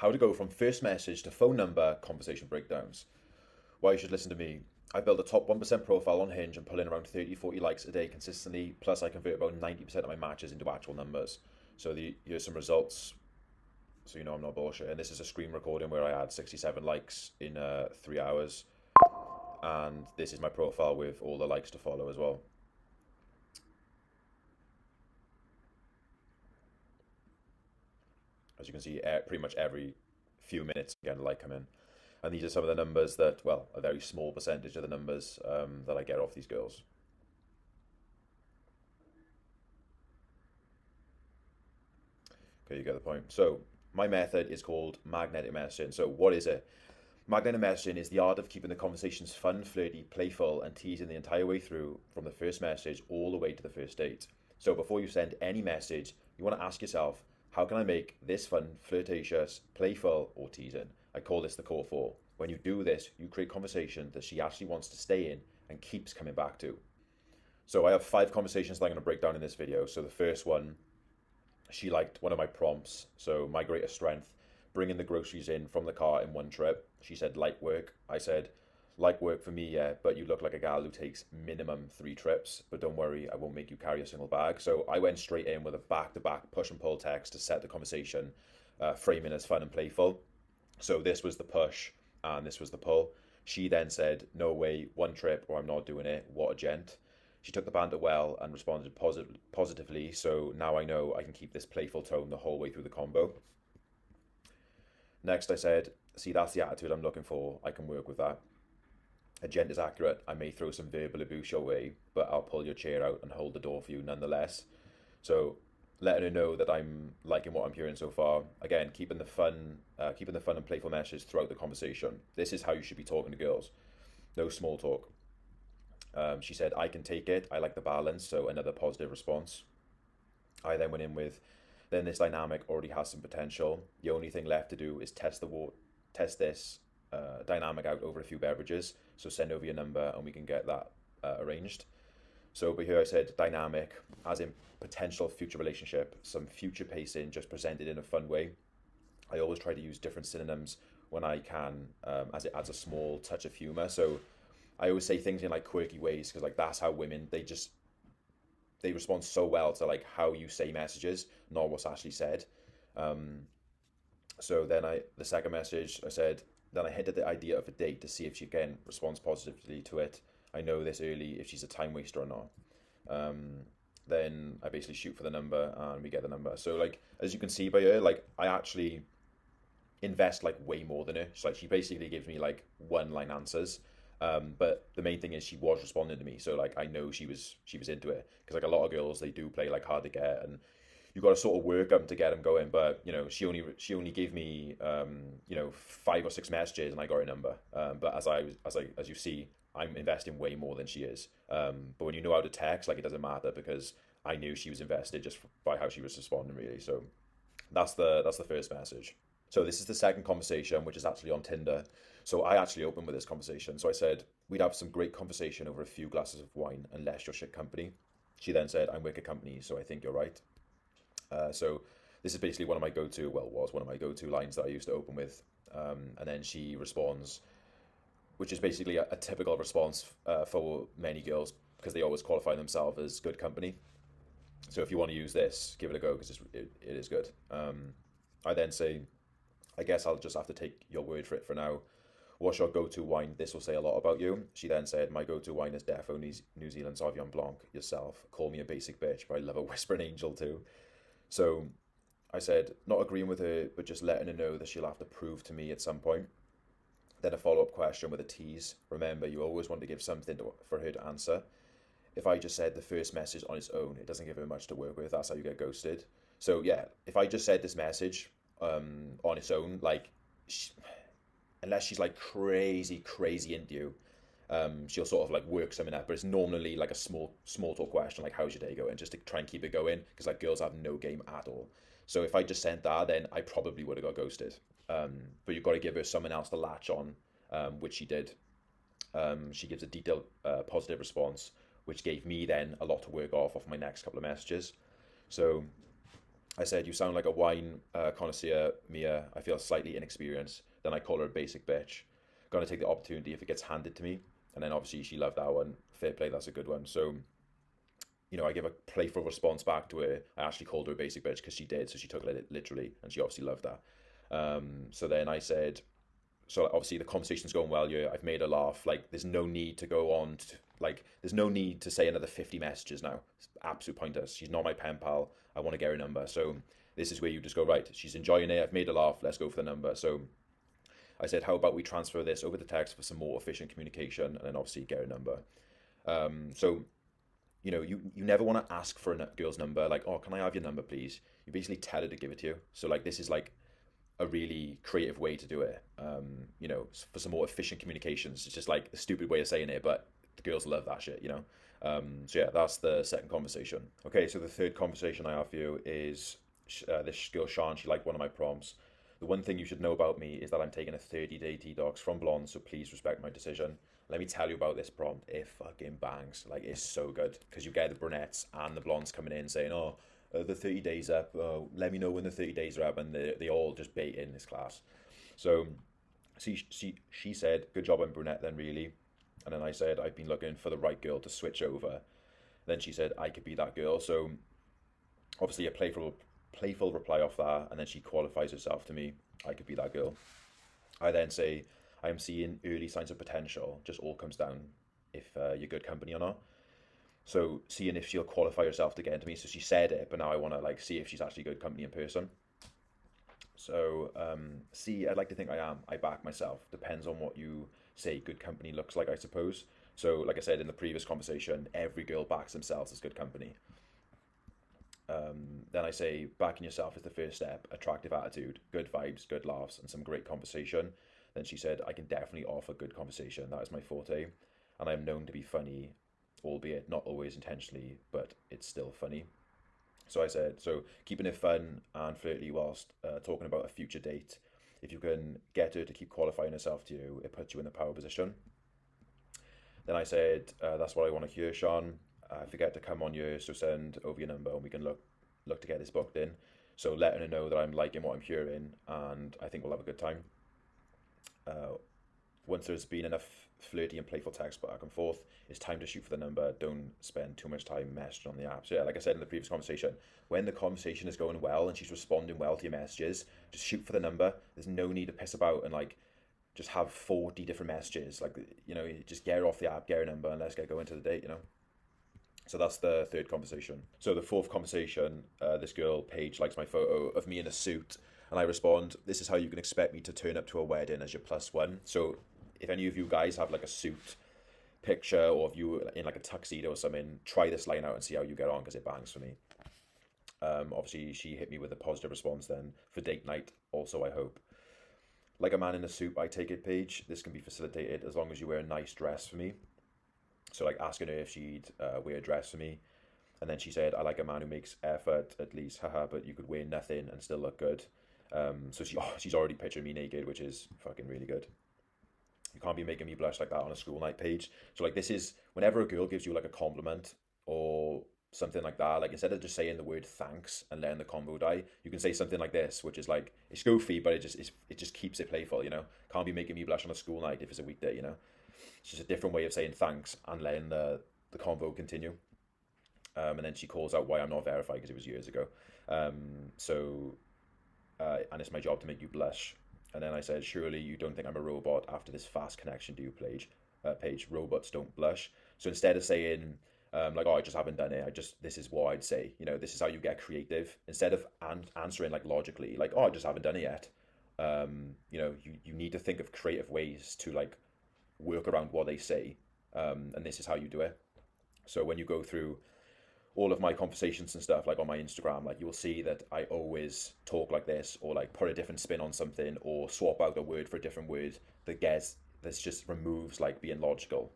how to go from first message to phone number conversation breakdowns. Why you should listen to me. I built a top 1% profile on Hinge and pull in around 30, 40 likes a day consistently. Plus, I convert about 90% of my matches into actual numbers. So here's some results. So you know I'm not bullshit. And this is a screen recording where I had 67 likes in 3 hours. And this is my profile with all the likes to follow as well. As you can see, pretty much every few minutes again a like come in. And these are some of the numbers that, well, a very small percentage of the numbers that I get off these girls. Okay, you get the point. So my method is called magnetic messaging. So what is it? Magnetic messaging is the art of keeping the conversations fun, flirty, playful, and teasing the entire way through from the first message all the way to the first date. So before you send any message, you want to ask yourself, how can I make this fun, flirtatious, playful, or teasing? I call this the core four. When you do this, you create conversation that she actually wants to stay in and keeps coming back to. So I have 5 conversations that I'm going to break down in this video. So the first one, she liked one of my prompts. So my greatest strength, bringing the groceries in from the car in one trip. She said light work. I said light work for me, yeah, but you look like a gal who takes minimum 3 trips. But don't worry, I won't make you carry a single bag. So I went straight in with a back-to-back push and pull text to set the conversation, framing as fun and playful. So this was the push and this was the pull. She then said, no way, 1 trip or I'm not doing it. What a gent. She took the banter well and responded positively, so now I know I can keep this playful tone the whole way through the combo. Next, I said, see, that's the attitude I'm looking for. I can work with that. A gent is accurate. I may throw some verbal abuse your way, but I'll pull your chair out and hold the door for you nonetheless. So letting her know that I'm liking what I'm hearing so far. Again, keeping the fun and playful message throughout the conversation. This is how you should be talking to girls. No small talk. She said, I can take it. I like the balance. So another positive response. I then went in with, then this dynamic already has some potential. The only thing left to do is test this dynamic out over a few beverages. So send over your number and we can get that arranged. So over here I said dynamic, as in potential future relationship, some future pacing just presented in a fun way. I always try to use different synonyms when I can, as it adds a small touch of humor. So I always say things in like quirky ways because like that's how women they respond so well to like how you say messages, not what's actually said. Um, so then the second message I said, then I hinted the idea of a date to see if she again responds positively to it. I know this early if she's a time waster or not. Then I basically shoot for the number and we get the number. So like as you can see by her, like I actually invest like way more than her. So like she basically gives me like one line answers. But the main thing is she was responding to me, so like I know she was into it because like a lot of girls they do play like hard to get, and you got to sort of work them to get them going. But you know she only gave me 5 or 6 messages and I got her number. But as you see, I'm investing way more than she is. But when you know how to text, like it doesn't matter because I knew she was invested just by how she was responding really. So that's the first message. So this is the second conversation, which is actually on Tinder. So I actually opened with this conversation. So I said, we'd have some great conversation over a few glasses of wine unless you're shit company. She then said, I'm wicked company, so I think you're right. So this is basically one of my was one of my go-to lines that I used to open with. And then she responds, which is basically a typical response for many girls because they always qualify themselves as good company. So if you want to use this, give it a go because it is good. I then say, I guess I'll just have to take your word for it for now. What's your go-to wine? This will say a lot about you. She then said, my go-to wine is defo New Zealand Sauvignon Blanc. Yourself. Call me a basic bitch, but I love a whispering angel too. So I said, not agreeing with her, but just letting her know that she'll have to prove to me at some point. Then a follow-up question with a tease. Remember, you always want to give something for her to answer. If I just said the first message on its own, it doesn't give her much to work with. That's how you get ghosted. So yeah, if I just said this message on its own, like unless she's like crazy into you, she'll sort of like work something out. But it's normally like a small talk question, like how's your day going, just to try and keep it going, because like girls have no game at all. So if I just sent that, then I probably would have got ghosted. But you've got to give her someone else to latch on, which she did. She gives a detailed positive response, which gave me then a lot to work off my next couple of messages. So I said, "You sound like a wine connoisseur, Mia. I feel slightly inexperienced." Then I call her a basic bitch. Gonna take the opportunity if it gets handed to me. And then obviously she loved that one. Fair play, that's a good one. So, I give a playful response back to her. I actually called her a basic bitch because she did, so she took it literally, and she obviously loved that. So then I said, so obviously the conversation's going well here. I've made her laugh. Like, there's no need to go on. There's no need to say another 50 messages now. It's absolute pointless. She's not my pen pal. I want to get her number. So this is where you just go, right, she's enjoying it. I've made her laugh. Let's go for the number. So I said, how about we transfer this over the text for some more efficient communication, and then obviously get her number. So you never want to ask for a girl's number, like, oh, can I have your number, please? You basically tell her to give it to you. So, like, this is like a really creative way to do it. For some more efficient communications. It's just like a stupid way of saying it, but the girls love that shit. So yeah, that's the second conversation. Okay, so the third conversation I have for you is this girl Sean. She liked one of my prompts. The one thing you should know about me is that I'm taking a 30-day detox from blonde, so please respect my decision. Let me tell you about this prompt. It fucking bangs. Like, it's so good because you get the brunettes and the blondes coming in saying, oh, the 30 days up. Let me know when the 30 days are up. And they all just bait in this class. So she said, good job on brunette then, really. And then I said, I've been looking for the right girl to switch over. Then she said, I could be that girl. So obviously a playful reply off that. And then she qualifies herself to me. I could be that girl. I then say, I am seeing early signs of potential. Just all comes down if you're good company or not. So seeing if she'll qualify herself to get into me. So she said it, but now I want to like see if she's actually good company in person. So I'd like to think I am. I back myself. Depends on what you say good company looks like, I suppose. So like I said in the previous conversation, every girl backs themselves as good company. Then I say backing yourself is the first step. Attractive attitude, good vibes, good laughs, and some great conversation. Then she said, I can definitely offer good conversation. That is my forte. And I am known to be funny, albeit not always intentionally, but it's still funny. So I said, so keeping it fun and flirty whilst talking about a future date. If you can get her to keep qualifying herself to you, it puts you in the power position. Then I said, that's what I want to hear, Sean. Forget to come on you, so send over your number and we can look to get this booked in. So letting her know that I'm liking what I'm hearing and I think we'll have a good time. Once there's been enough flirty and playful text back and forth, it's time to shoot for the number. Don't spend too much time messaging on the app. So yeah, like I said in the previous conversation, when the conversation is going well and she's responding well to your messages, just shoot for the number. There's no need to piss about and like just have 40 different messages. Like, you just get her off the app, get her number, and let's get going to the date. So that's the third conversation. So the fourth conversation, this girl, Paige, likes my photo of me in a suit. And I respond, this is how you can expect me to turn up to a wedding as your plus one. So if any of you guys have like a suit picture or if you in like a tuxedo or something, try this line out and see how you get on because it bangs for me. Obviously, she hit me with a positive response then for date night. Also, I hope. Like a man in a suit, I take it, Paige. This can be facilitated as long as you wear a nice dress for me. So like asking her if she'd wear a dress for me. And then she said, I like a man who makes effort at least, haha, but you could wear nothing and still look good. So she's already pictured me naked, which is fucking really good. You can't be making me blush like that on a school night, Page. So like this is whenever a girl gives you like a compliment or something like that, like instead of just saying the word thanks and letting the convo die, you can say something like this, which is like it's goofy, but it just keeps it playful. Can't be making me blush on a school night if it's a weekday. It's just a different way of saying thanks and letting the convo continue. And then she calls out why I'm not verified because it was years ago. And it's my job to make you blush. And then I said, surely you don't think I'm a robot after this fast connection to you, Paige. Robots don't blush. So instead of saying, like, oh, I just haven't done it, this is what I'd say. This is how you get creative. Instead of answering like logically, like, oh, I just haven't done it yet. You need to think of creative ways to like work around what they say. And this is how you do it. So when you go through all of my conversations and stuff, like on my Instagram, like you will see that I always talk like this, or like put a different spin on something, or swap out a word for a different word that just removes like being logical.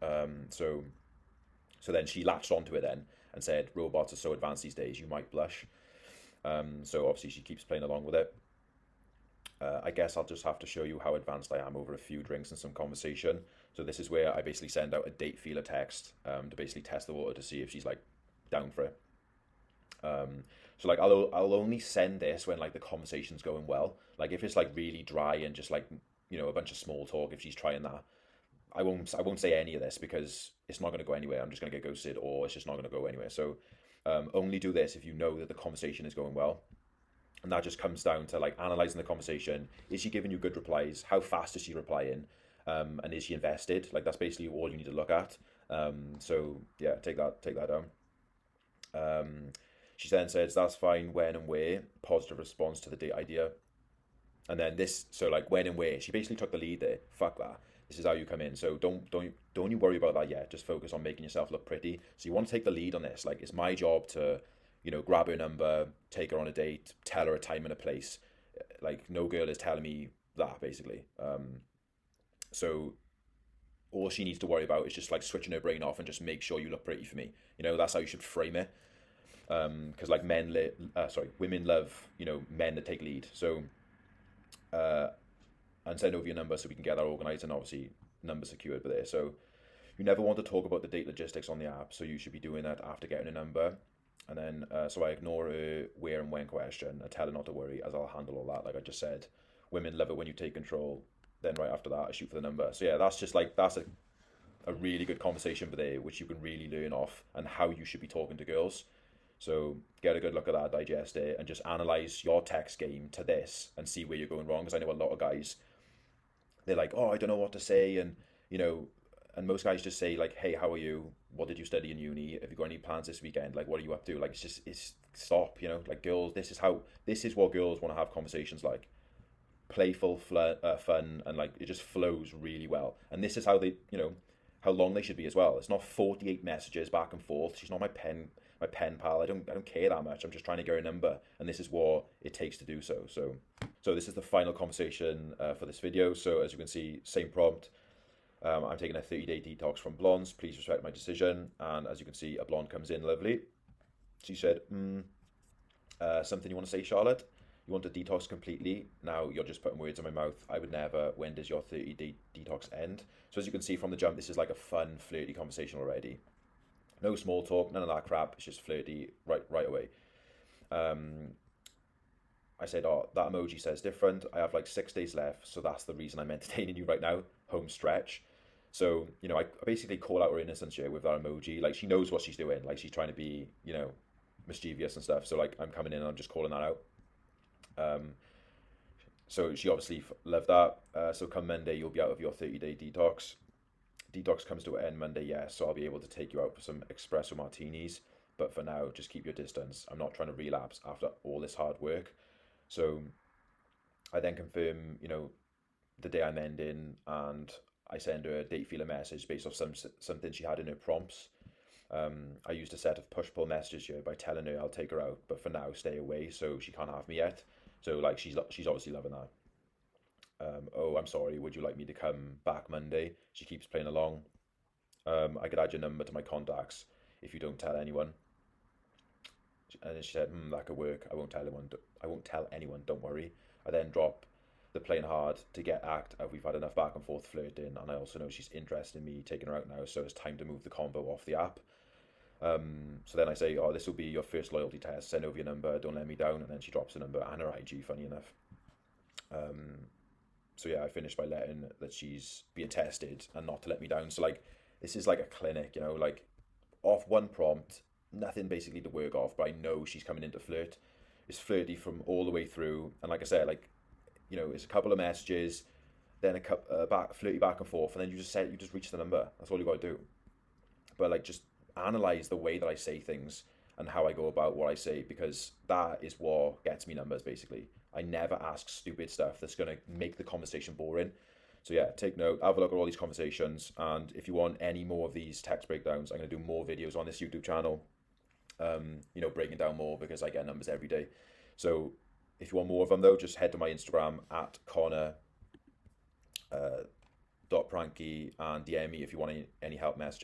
So then she latched onto it then and said, robots are so advanced these days, you might blush. So obviously she keeps playing along with it. I guess I'll just have to show you how advanced I am over a few drinks and some conversation. So this is where I basically send out a date feeler text to basically test the water to see if she's like down for it. So like I'll only send this when like the conversation's going well. Like if it's like really dry and just like, you know, a bunch of small talk, if she's trying that, I won't say any of this because it's not going to go anywhere. I'm just going to get ghosted, or it's just not going to go anywhere. So only do this if you know that the conversation is going well. And that just comes down to like analyzing the conversation. Is she giving you good replies? How fast is she replying? And is she invested? Like that's basically all you need to look at. So yeah, take that down. She then says that's fine. When and where? Positive response to the date idea. And then this, so like when and where, she basically took the lead there. Fuck that. This is how you come in. So don't you worry about that yet. Just focus on making yourself look pretty. So you want to take the lead on this. Like it's my job to, you know, grab her number, take her on a date, tell her a time and a place. Like no girl is telling me that basically. So all she needs to worry about is just like switching her brain off and just make sure you look pretty for me. You know, that's how you should frame it. Because like women love, you know, men that take lead. So and send over your number so we can get that organised, and obviously number secured by there. So you never want to talk about the date logistics on the app, so you should be doing that after getting a number. And then so I ignore a where and when question. I tell her not to worry, as I'll handle all that. Like I just said, women love it when you take control. Then right after that, I shoot for the number. So yeah, that's just like that's a really good conversation for there, which you can really learn off, and how you should be talking to girls. So get a good look at that, digest it, and just analyze your text game to this and see where you're going wrong. Because I know a lot of guys, they're like, oh, I don't know what to say, and you know, and most guys just say like, hey, how are you? What did you study in uni? Have you got any plans this weekend? Like, what are you up to? Like, it's stop, you know, like girls, this is what girls want to have conversations like. Playful, fun, and like it just flows really well. And this is how they, you know, how long they should be as well. It's not 48 messages back and forth. She's not my pen pal. I don't care that much. I'm just trying to get her number, and this is what it takes to do so. So this is the final conversation for this video. So as you can see, same prompt. I'm taking a 30-day detox from blondes. Please respect my decision. And as you can see, a blonde comes in, lovely. She said, something you want to say, Charlotte? You want to detox completely? Now you're just putting words in my mouth. I would never. When does your 30-day detox end? So as you can see from the jump, this is like a fun, flirty conversation already. No small talk, none of that crap. It's just flirty right away. I said, oh, that emoji says different. I have like 6 days left, so that's the reason I'm entertaining you right now. Home stretch. So, you know, I basically call out her innocence here with that emoji. Like, she knows what she's doing. Like, she's trying to be, you know, mischievous and stuff. So, like, I'm coming in and I'm just calling that out. So she obviously loved that. So come Monday, you'll be out of your 30-day detox. Detox comes to an end Monday, yes. So I'll be able to take you out for some espresso martinis. But for now, just keep your distance. I'm not trying to relapse after all this hard work. So I then confirm, you know, the day I'm ending, and I send her a date feeler message based off something she had in her prompts. I used a set of push-pull messages here by telling her I'll take her out, but for now, stay away, so she can't have me yet. So like she's obviously loving that. Oh, I'm sorry. Would you like me to come back Monday? She keeps playing along. I could add your number to my contacts if you don't tell anyone. And then she said, that could work. I won't tell anyone. I won't tell anyone. Don't worry. I then drop the playing hard to get act. We've had enough back and forth flirting, and I also know she's interested in me taking her out now. So it's time to move the combo off the app. So then I say, oh, this will be your first loyalty test. Send over your number. Don't let me down. And then she drops the number and her IG. Funny enough. So yeah, I finished by letting that she's being tested and not to let me down. So like, this is like a clinic, you know, like off one prompt, nothing basically to work off, but I know she's coming in to flirt. It's flirty from all the way through. And like I said, like, you know, it's a couple of messages, then a couple flirty back and forth, and then you just reach the number. That's all you got to do. But like, just analyze the way that I say things and how I go about what I say, because that is what gets me numbers basically. I never ask stupid stuff that's going to make the conversation boring. So yeah, take note, have a look at all these conversations, and if you want any more of these text breakdowns, I'm going to do more videos on this YouTube channel, you know, breaking down more, because I get numbers every day. So if you want more of them though, just head to my Instagram at Connor.Pranky and DM me if you want any help messaging.